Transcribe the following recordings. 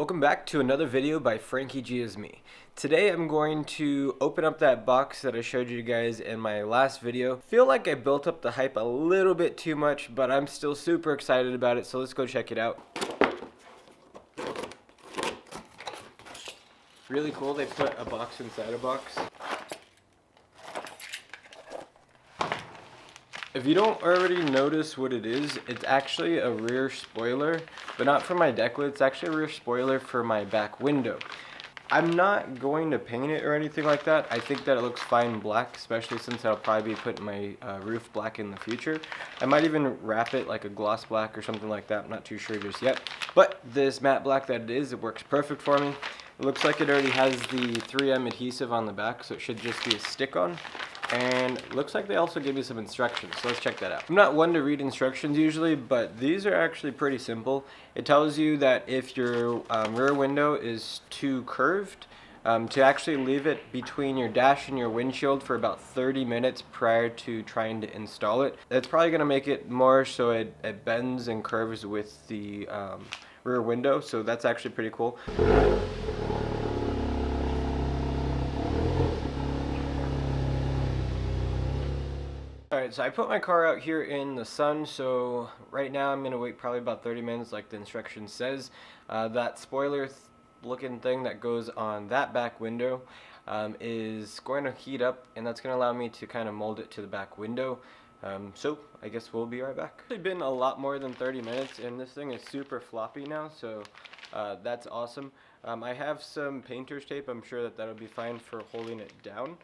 Welcome back to another video by Frankie G is me. Today I'm going to open up that box that I showed you guys in my last video. Feel like I built up the hype a little bit too much, but I'm still super excited about it, so let's go check it out. Really cool, they put a box inside a box. If you don't already notice what it is, it's actually a rear spoiler, but not for my deck lid. It's actually a rear spoiler for my back window. I'm not going to paint it or anything like that. I think that it looks fine black, especially since I'll probably be putting my roof black in the future. I might even wrap it like a gloss black or something like that. I'm not too sure just yet. But this matte black that it is, it works perfect for me. It looks like it already has the 3M adhesive on the back, so it should just be a stick-on. And it looks like they also gave me some instructions, so let's check that out. I'm not one to read instructions usually, but these are actually pretty simple. It tells you that if your rear window is too curved, to actually leave it between your dash and your windshield for about 30 minutes prior to trying to install it. It's probably going to make it more so it bends and curves with the rear window, so that's actually pretty cool. Alright, so I put my car out here in the sun, so right now I'm going to wait probably about 30 minutes like the instruction says. That spoiler looking thing that goes on that back window is going to heat up, and that's going to allow me to kind of mold it to the back window. So I guess we'll be right back. It's been a lot more than 30 minutes, and this thing is super floppy now, so that's awesome. I have some painter's tape. I'm sure that that'll be fine for holding it down.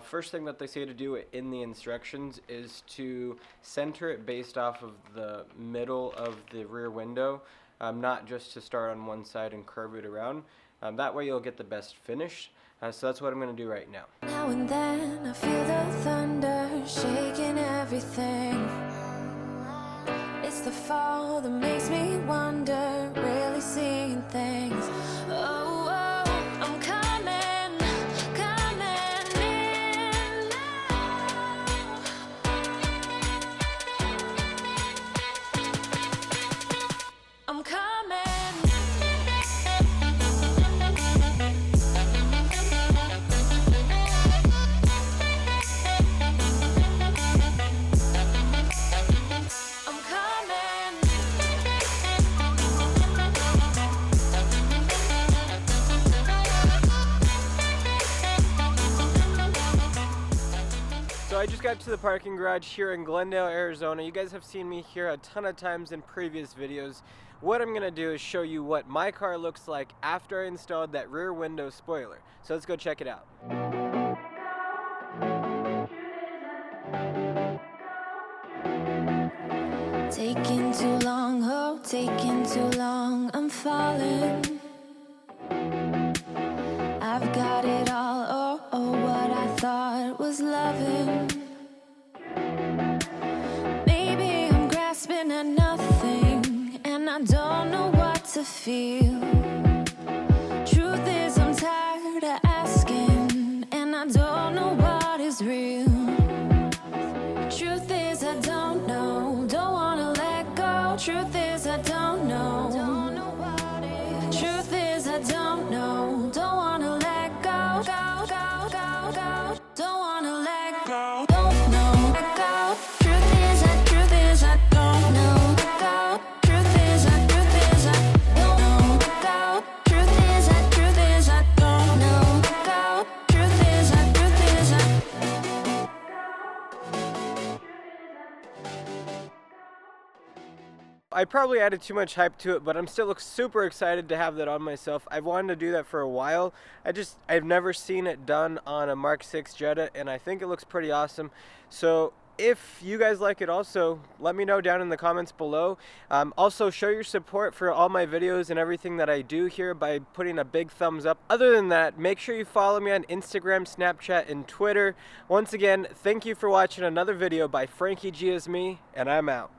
First thing that they say to do in the instructions is to center it based off of the middle of the rear window, not just to start on one side and curve it around. That way you'll get the best finish. So that's what I'm going to do right now. Now and then I feel the thunder shaking everything. It's the fall that makes me wonder, really seeing things. Oh, I'm coming in now. I'm coming. So I just got to the parking garage here in Glendale, Arizona. You guys have seen me here a ton of times in previous videos. What I'm going to do is show you what my car looks like after I installed that rear window spoiler. So let's go check it out. Taking too long, oh, taking too long, I'm falling. I've got it all, oh, what I thought was loving. Maybe I'm grasping at nothing, and I don't know what to feel. Truth is I'm tired of asking, and I don't know what is real. Truth is I don't know, don't wanna let go. Truth is I don't know, don't know what it is. Truth is I don't know, don't wanna let go, go, go, go, go. Don't wanna let go, don't know, let go. Truth is I don't know, let go. Truth is I don't know, let go. Truth is I don't know, let go. Truth is I I probably added too much hype to it, but I'm still super excited to have that on myself. I've wanted to do that for a while. I've never seen it done on a Mark 6 Jetta, and I think it looks pretty awesome. So if you guys like it also, let me know down in the comments below. Also, show your support for all my videos and everything that I do here by putting a big thumbs up. Other than that, make sure you follow me on Instagram, Snapchat, and Twitter. Once again, thank you for watching another video by Frankie G is me, and I'm out.